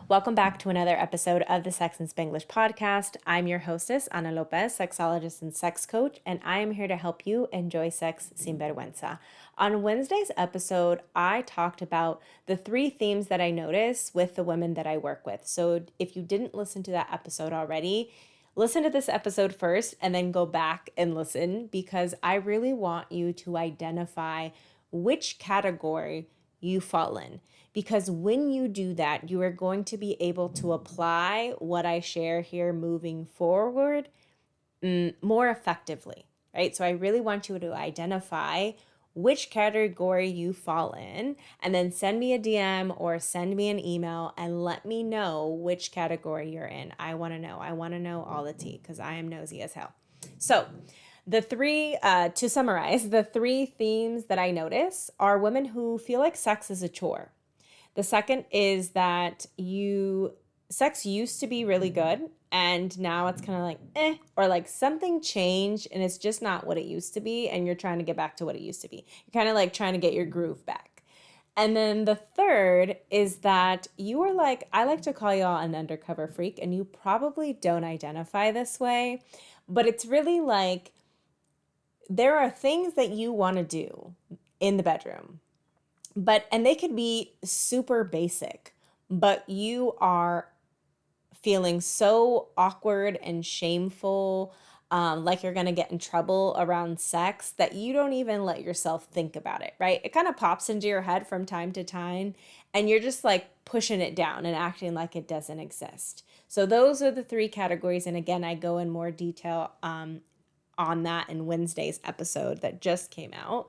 Welcome back to another episode of the Sex and Spanglish podcast. I'm your hostess, Ana Lopez, sexologist and sex coach, and I am here to help you enjoy sex sin vergüenza. On Wednesday's episode, I talked about the 3 themes that I notice with the women that I work with. So if you didn't listen to that episode already, listen to this episode first and then go back and listen, because I really want you to identify which category you fall in. Because when you do that, you are going to be able to apply what I share here moving forward more effectively, right? So I really want you to identify which category you fall in, and then send me a DM or send me an email and let me know which category you're in. I want to know. I want to know all the tea because I am nosy as hell. So to summarize, the 3 themes that I notice are women who feel like sex is a chore. The second is that sex used to be really good and now it's kind of like or like something changed and it's just not what it used to be, and you're trying to get back to what it used to be. You're kind of like trying to get your groove back. And then the third is that you are like, I like to call y'all an undercover freak, and you probably don't identify this way, but it's really like there are things that you want to do in the bedroom. And they could be super basic, but you are feeling so awkward and shameful, like you're going to get in trouble around sex, that you don't even let yourself think about it, right? It kind of pops into your head from time to time, and you're just like pushing it down and acting like it doesn't exist. So those are the 3 categories. And again, I go in more detail on that in Wednesday's episode that just came out.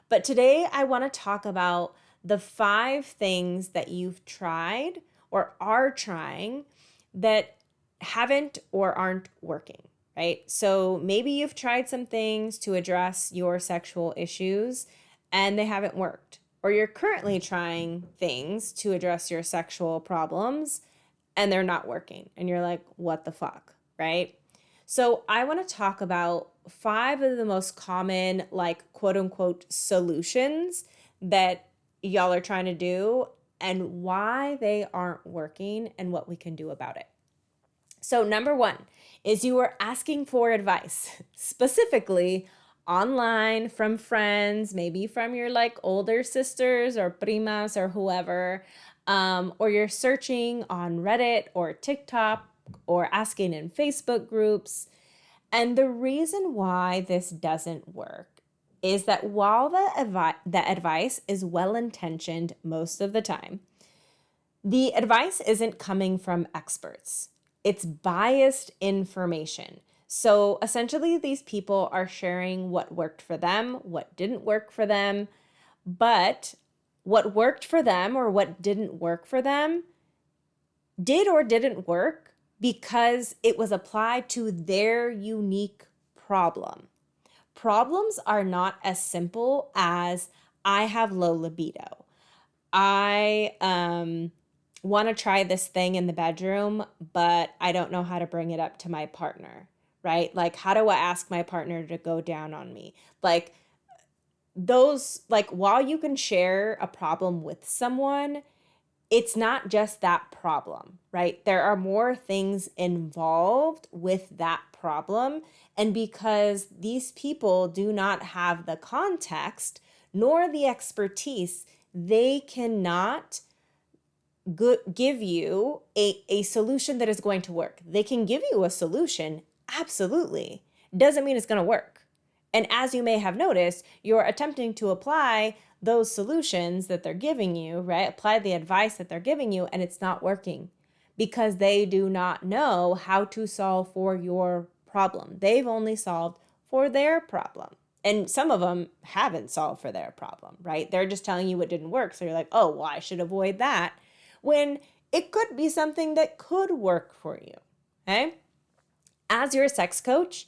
But today I want to talk about the 5 things that you've tried or are trying that haven't or aren't working, right? So maybe you've tried some things to address your sexual issues and they haven't worked. Or you're currently trying things to address your sexual problems and they're not working. And you're like, what the fuck, right? So I want to talk about 5 of the most common, like, quote unquote, solutions that y'all are trying to do and why they aren't working and what we can do about it. So number 1 is you are asking for advice, specifically online from friends, maybe from your like older sisters or primas or whoever, or you're searching on Reddit or TikTok or asking in Facebook groups. And the reason why this doesn't work is that while the advice is well-intentioned most of the time, the advice isn't coming from experts. It's biased information. So essentially, these people are sharing what worked for them, what didn't work for them, but what worked for them or what didn't work for them did or didn't work because it was applied to their unique problem. Problems are not as simple as I have low libido. I want to try this thing in the bedroom, but I don't know how to bring it up to my partner, right? Like, how do I ask my partner to go down on me? Like, while you can share a problem with someone, it's not just that problem, right? There are more things involved with that problem. And because these people do not have the context nor the expertise, they cannot give you a solution that is going to work. They can give you a solution, absolutely. Doesn't mean it's going to work. And as you may have noticed, you're attempting to apply those solutions that they're giving you, right? Apply the advice that they're giving you, and it's not working because they do not know how to solve for your problem. They've only solved for their problem. And some of them haven't solved for their problem, right? They're just telling you what didn't work. So you're like, oh, well, I should avoid that. When it could be something that could work for you, okay? As your sex coach,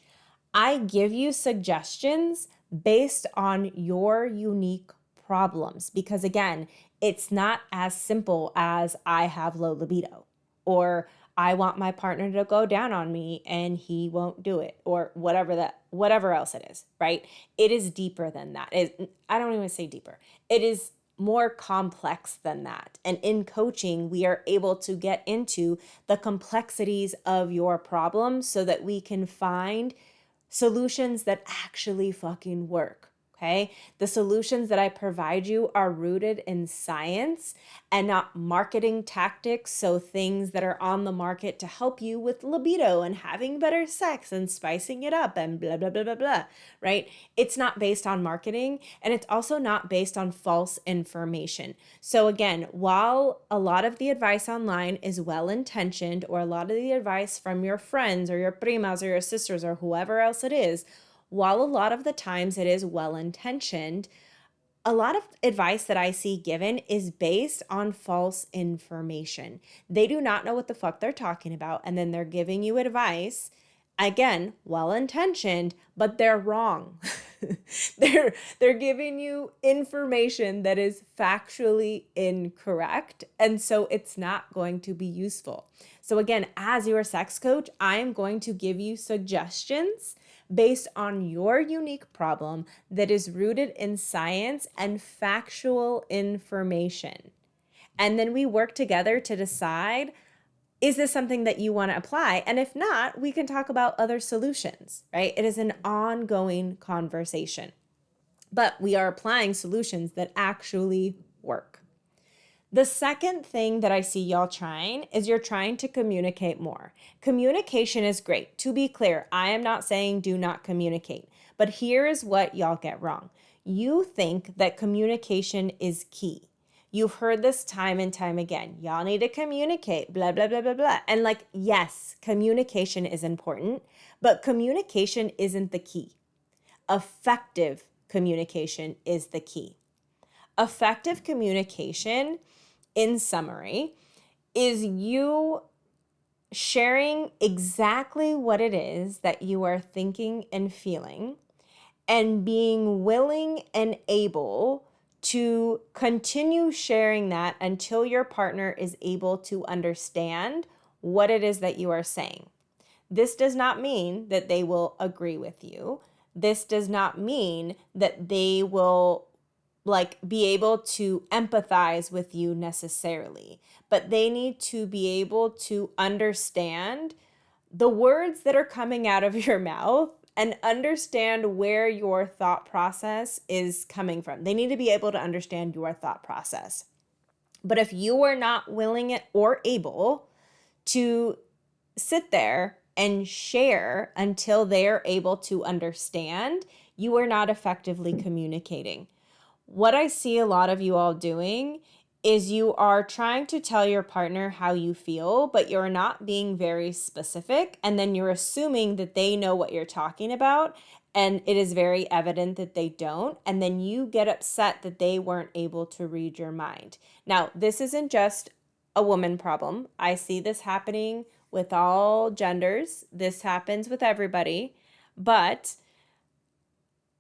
I give you suggestions based on your unique problems because, again, it's not as simple as I have low libido or I want my partner to go down on me and he won't do it or whatever else it is, right? It is deeper than that. I don't even say deeper. It is more complex than that. And in coaching, we are able to get into the complexities of your problem so that we can find solutions that actually fucking work. Okay. The solutions that I provide you are rooted in science and not marketing tactics. So things that are on the market to help you with libido and having better sex and spicing it up and blah, blah, blah, blah, blah, right? It's not based on marketing, and it's also not based on false information. So again, while a lot of the advice online is well-intentioned, or a lot of the advice from your friends or your primas or your sisters or whoever else it is, while a lot of the times it is well-intentioned, a lot of advice that I see given is based on false information. They do not know what the fuck they're talking about, and then they're giving you advice, again, well-intentioned, but they're wrong. They're giving you information that is factually incorrect, and so it's not going to be useful. So again, as your sex coach, I am going to give you suggestions based on your unique problem that is rooted in science and factual information. And then we work together to decide, is this something that you want to apply? And if not, we can talk about other solutions, right? It is an ongoing conversation, but we are applying solutions that actually work. The second thing that I see y'all trying is you're trying to communicate more. Communication is great. To be clear, I am not saying do not communicate, but here is what y'all get wrong. You think that communication is key. You've heard this time and time again. Y'all need to communicate, blah, blah, blah, blah, blah. And like, yes, communication is important, but communication isn't the key. Effective communication is the key. Effective communication, in summary, is you sharing exactly what it is that you are thinking and feeling, and being willing and able to continue sharing that until your partner is able to understand what it is that you are saying. This does not mean that they will agree with you. This does not mean that they will be able to empathize with you necessarily, but they need to be able to understand the words that are coming out of your mouth and understand where your thought process is coming from. They need to be able to understand your thought process. But if you are not willing or able to sit there and share until they are able to understand, you are not effectively communicating. What I see a lot of you all doing is you are trying to tell your partner how you feel, but you're not being very specific. And then you're assuming that they know what you're talking about. And it is very evident that they don't. And then you get upset that they weren't able to read your mind. Now, this isn't just a woman problem. I see this happening with all genders. This happens with everybody. But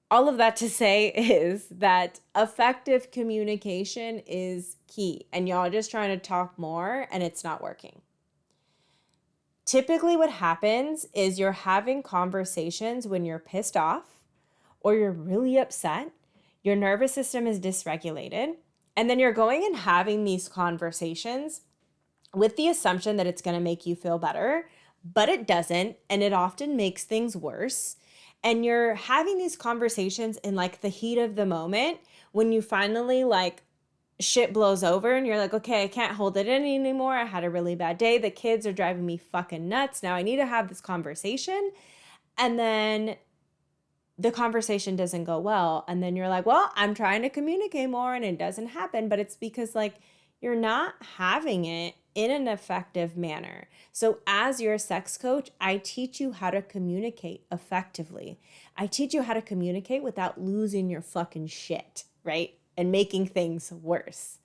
all of that to say is that effective communication is key, and y'all are just trying to talk more and it's not working. Typically what happens is you're having conversations when you're pissed off or you're really upset, your nervous system is dysregulated, and then you're going and having these conversations with the assumption that it's going to make you feel better, but it doesn't, and it often makes things worse. And you're having these conversations in the heat of the moment when you finally shit blows over and you're like, okay, I can't hold it in anymore. I had a really bad day. The kids are driving me fucking nuts. Now I need to have this conversation. And then the conversation doesn't go well. And then you're like, well, I'm trying to communicate more and it doesn't happen. But it's because you're not having it in an effective manner. So as your sex coach, I teach you how to communicate effectively. I teach you how to communicate without losing your fucking shit, right? And making things worse.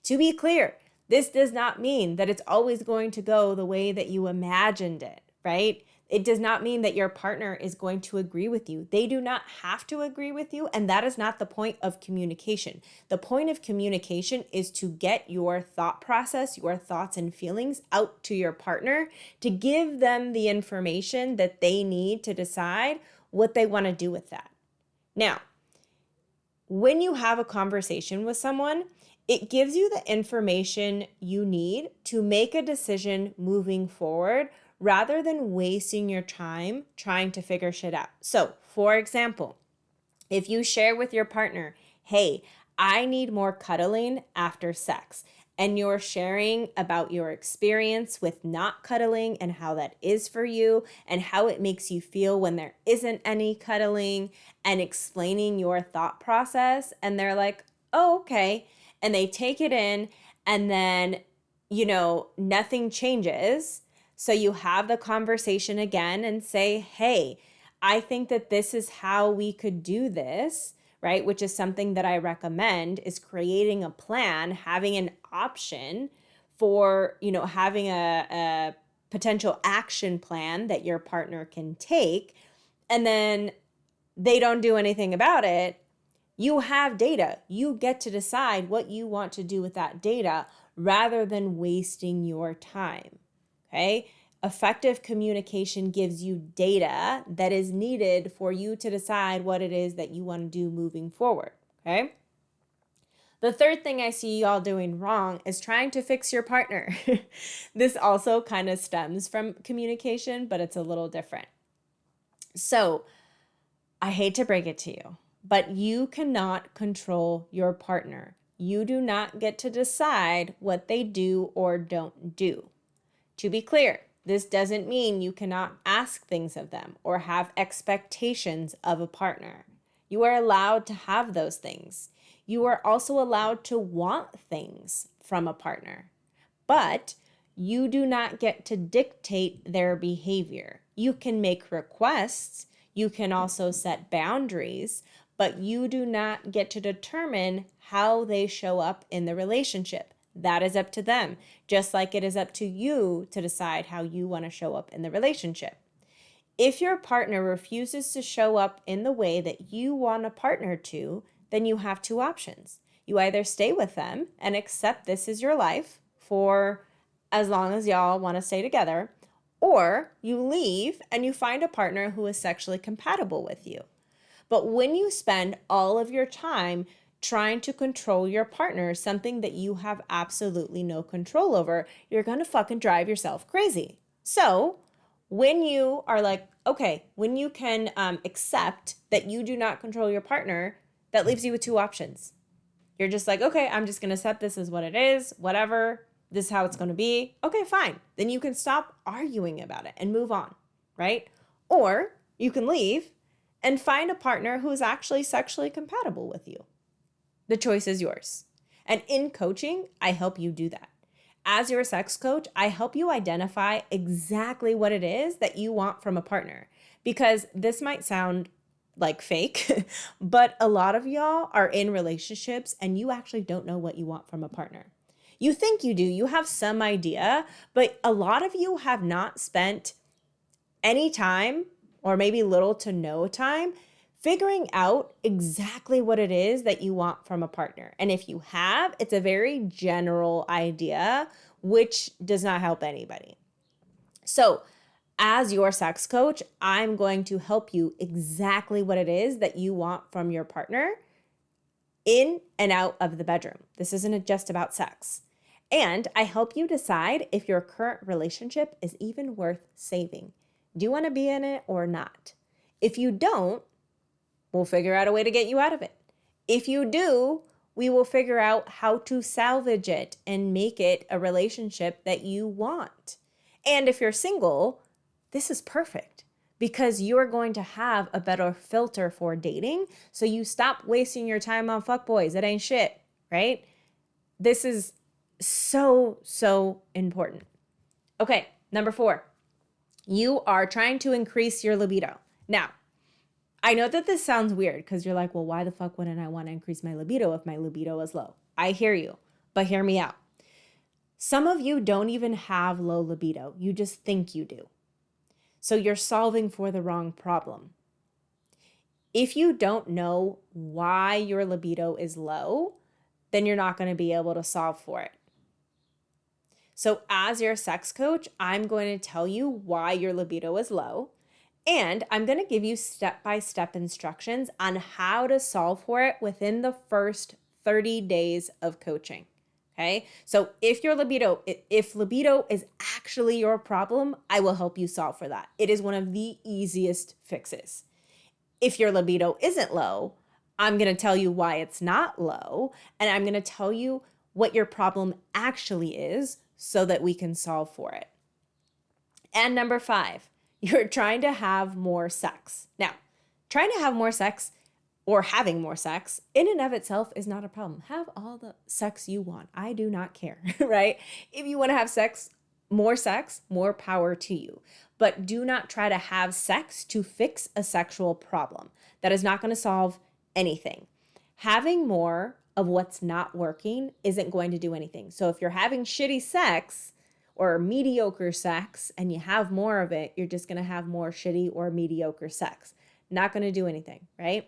To be clear, this does not mean that it's always going to go the way that you imagined it, right? It does not mean that your partner is going to agree with you. They do not have to agree with you, and that is not the point of communication. The point of communication is to get your thought process, your thoughts and feelings out to your partner, to give them the information that they need to decide what they want to do with that. Now, when you have a conversation with someone, it gives you the information you need to make a decision moving forward rather than wasting your time trying to figure shit out. So, for example, if you share with your partner, hey, I need more cuddling after sex, and you're sharing about your experience with not cuddling and how that is for you and how it makes you feel when there isn't any cuddling and explaining your thought process, and they're like, oh, okay. And they take it in, and then, nothing changes. So you have the conversation again and say, hey, I think that this is how we could do this, right? Which is something that I recommend, is creating a plan, having an option for, having a potential action plan that your partner can take. And then they don't do anything about it. You have data. You get to decide what you want to do with that data rather than wasting your time. Okay? Effective communication gives you data that is needed for you to decide what it is that you want to do moving forward. Okay? The third thing I see y'all doing wrong is trying to fix your partner. This also kind of stems from communication, but it's a little different. So, I hate to break it to you, but you cannot control your partner. You do not get to decide what they do or don't do. To be clear, this doesn't mean you cannot ask things of them or have expectations of a partner. You are allowed to have those things. You are also allowed to want things from a partner, but you do not get to dictate their behavior. You can make requests. You can also set boundaries, but you do not get to determine how they show up in the relationship. That is up to them, just like it is up to you to decide how you want to show up in the relationship. If your partner refuses to show up in the way that you want a partner to, then you have two options. You either stay with them and accept this is your life for as long as y'all want to stay together, or you leave and you find a partner who is sexually compatible with you. But when you spend all of your time trying to control your partner, something that you have absolutely no control over, you're going to fucking drive yourself crazy. So when you are like, okay, when you can accept that you do not control your partner, that leaves you with two options. You're just like, okay, I'm just going to accept this as what it is, whatever. This is how it's going to be. Okay, fine. Then you can stop arguing about it and move on, right? Or you can leave and find a partner who is actually sexually compatible with you. The choice is yours. And in coaching, I help you do that. As your sex coach, I help you identify exactly what it is that you want from a partner. Because this might sound like fake, but a lot of y'all are in relationships and you actually don't know what you want from a partner. You think you do, you have some idea, but a lot of you have not spent any time, or maybe little to no time, figuring out exactly what it is that you want from a partner. And if you have, it's a very general idea, which does not help anybody. So, as your sex coach, I'm going to help you exactly what it is that you want from your partner in and out of the bedroom. This isn't just about sex. And I help you decide if your current relationship is even worth saving. Do you want to be in it or not? If you don't, we'll figure out a way to get you out of it. If you do, we will figure out how to salvage it and make it a relationship that you want. And if you're single, this is perfect because you're going to have a better filter for dating. So you stop wasting your time on fuckboys. It ain't shit, right? This is so important. Okay, number 4. You are trying to increase your libido. Now, I know that this sounds weird because you're like, well, why the fuck wouldn't I want to increase my libido if my libido is low? I hear you, but hear me out. Some of you don't even have low libido. You just think you do. So you're solving for the wrong problem. If you don't know why your libido is low, then you're not going to be able to solve for it. So as your sex coach, I'm going to tell you why your libido is low. And I'm going to give you step-by-step instructions on how to solve for it within the first 30 days of coaching. Okay? So if libido is actually your problem, I will help you solve for that. It is one of the easiest fixes. If your libido isn't low, I'm going to tell you why it's not low, and I'm going to tell you what your problem actually is so that we can solve for it. And number 5, you're trying to have more sex. Now, trying to have more sex or having more sex in and of itself is not a problem. Have all the sex you want. I do not care, right? If you want to have sex, more power to you. But do not try to have sex to fix a sexual problem. That is not going to solve anything. Having more of what's not working isn't going to do anything. So if you're having shitty sex or mediocre sex and you have more of it, you're just going to have more shitty or mediocre sex. Not going to do anything, right?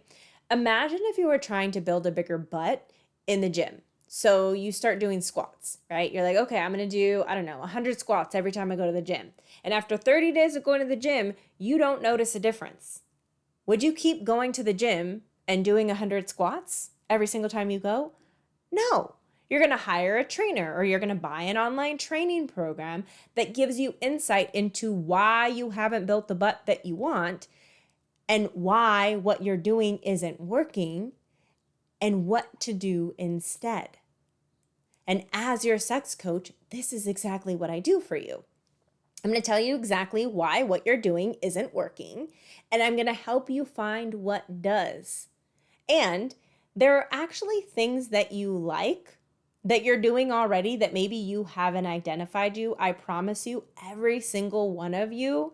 Imagine if you were trying to build a bigger butt in the gym. So you start doing squats, right? You're like, okay, I'm going to do, 100 squats every time I go to the gym. And after 30 days of going to the gym, you don't notice a difference. Would you keep going to the gym and doing 100 squats every single time you go? No. You're going to hire a trainer or you're going to buy an online training program that gives you insight into why you haven't built the butt that you want and why what you're doing isn't working and what to do instead. And as your sex coach, this is exactly what I do for you. I'm going to tell you exactly why what you're doing isn't working, and I'm going to help you find what does. And there are actually things that you like that you're doing already that maybe you haven't identified you. I promise you, every single one of you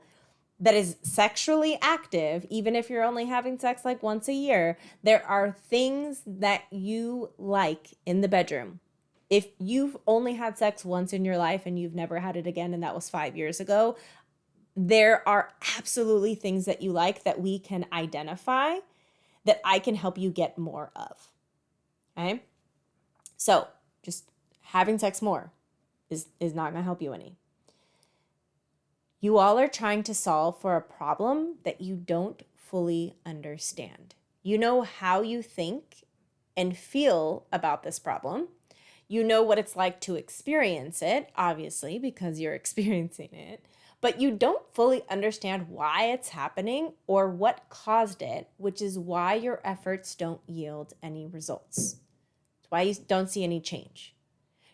that is sexually active, even if you're only having sex like once a year, there are things that you like in the bedroom. If you've only had sex once in your life and you've never had it again, and that was 5 years ago, there are absolutely things that you like that we can identify that I can help you get more of. Okay? So just having sex more is not going to help you any. You all are trying to solve for a problem that you don't fully understand. You know how you think and feel about this problem. You know what it's like to experience it, obviously, because you're experiencing it, but you don't fully understand why it's happening or what caused it, which is why your efforts don't yield any results. It's why you don't see any change.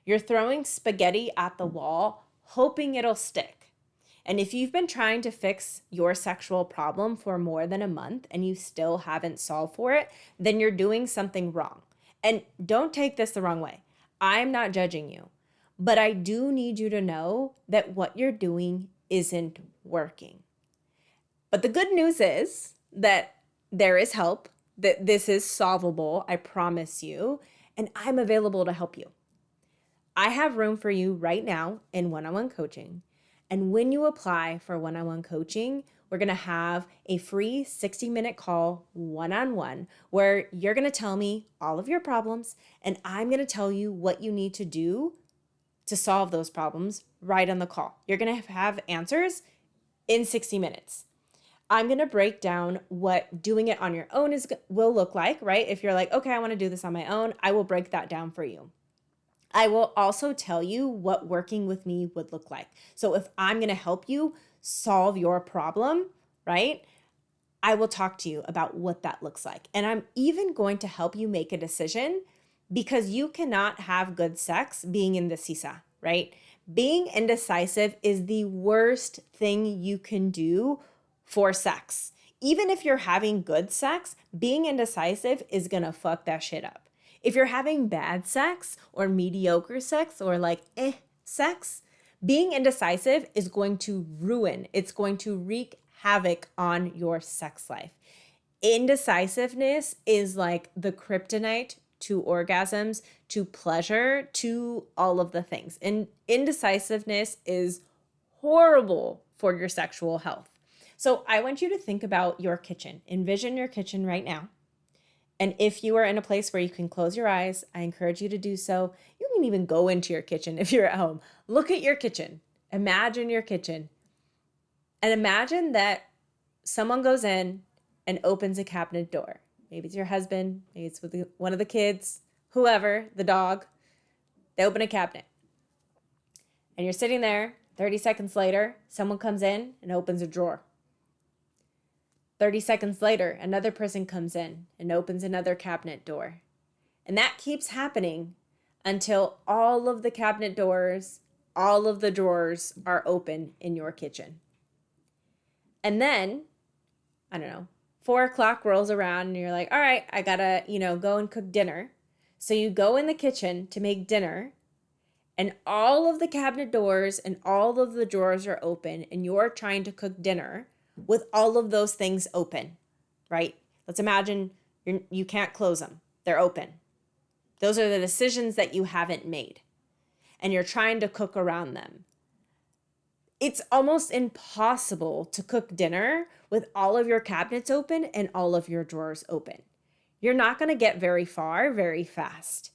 You're throwing spaghetti at the wall, hoping it'll stick. And if you've been trying to fix your sexual problem for more than a month and you still haven't solved for it, then you're doing something wrong. And don't take this the wrong way. I'm not judging you, but I do need you to know that what you're doing isn't working. But the good news is that there is help, that this is solvable, I promise you, and I'm available to help you. I have room for you right now in one-on-one coaching. And when you apply for one-on-one coaching, we're going to have a free 60-minute call one-on-one where you're going to tell me all of your problems and I'm going to tell you what you need to do to solve those problems right on the call. You're going to have answers in 60 minutes. I'm going to break down what doing it on your own will look like, right? If you're like, okay, I want to do this on my own, I will break that down for you. I will also tell you what working with me would look like. So if I'm going to help you solve your problem, right, I will talk to you about what that looks like. And I'm even going to help you make a decision because you cannot have good sex being indecisa, right? Being indecisive is the worst thing you can do for sex. Even if you're having good sex, being indecisive is going to fuck that shit up. If you're having bad sex or mediocre sex or sex, being indecisive is going to ruin, it's going to wreak havoc on your sex life. Indecisiveness is like the kryptonite to orgasms, to pleasure, to all of the things. And indecisiveness is horrible for your sexual health. So I want you to think about your kitchen. Envision your kitchen right now. And if you are in a place where you can close your eyes, I encourage you to do so. You can even go into your kitchen if you're at home. Look at your kitchen. Imagine your kitchen. And imagine that someone goes in and opens a cabinet door. Maybe it's your husband, maybe it's with one of the kids, whoever, the dog. They open a cabinet. And you're sitting there, 30 seconds later, someone comes in and opens a drawer. 30 seconds later, another person comes in and opens another cabinet door. And that keeps happening until all of the cabinet doors, all of the drawers are open in your kitchen. And then, I don't know, 4 o'clock rolls around and you're like, all right, I gotta, go and cook dinner. So you go in the kitchen to make dinner and all of the cabinet doors and all of the drawers are open and you're trying to cook dinner with all of those things open, right? Let's imagine you can't close them. They're open. Those are the decisions that you haven't made and you're trying to cook around them. It's almost impossible to cook dinner with all of your cabinets open and all of your drawers open. You're not going to get very far very fast.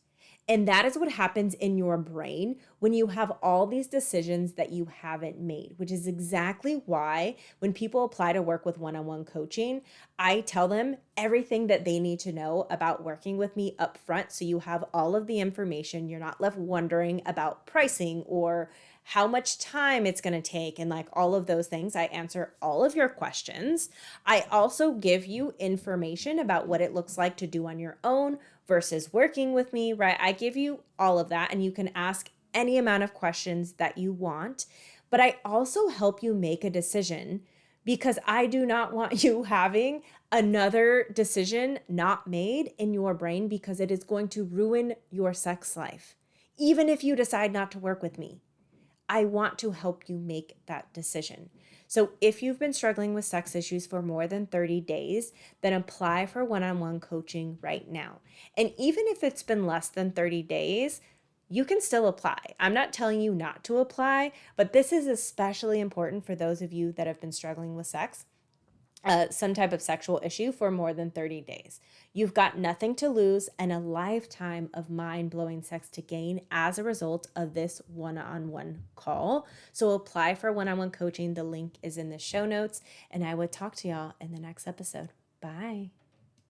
And that is what happens in your brain when you have all these decisions that you haven't made, which is exactly why when people apply to work with one-on-one coaching, I tell them everything that they need to know about working with me up front. So you have all of the information. You're not left wondering about pricing or how much time it's going to take and like all of those things. I answer all of your questions. I also give you information about what it looks like to do on your own versus working with me, right? I give you all of that and you can ask any amount of questions that you want, but I also help you make a decision because I do not want you having another decision not made in your brain because it is going to ruin your sex life. Even if you decide not to work with me, I want to help you make that decision. So if you've been struggling with sex issues for more than 30 days, then apply for one-on-one coaching right now. And even if it's been less than 30 days, you can still apply. I'm not telling you not to apply, but this is especially important for those of you that have been struggling with sex. Some type of sexual issue for more than 30 days. You've got nothing to lose and a lifetime of mind-blowing sex to gain as a result of this one-on-one call. So apply for one-on-one coaching. The link is in the show notes, and I will talk to y'all in the next episode. Bye.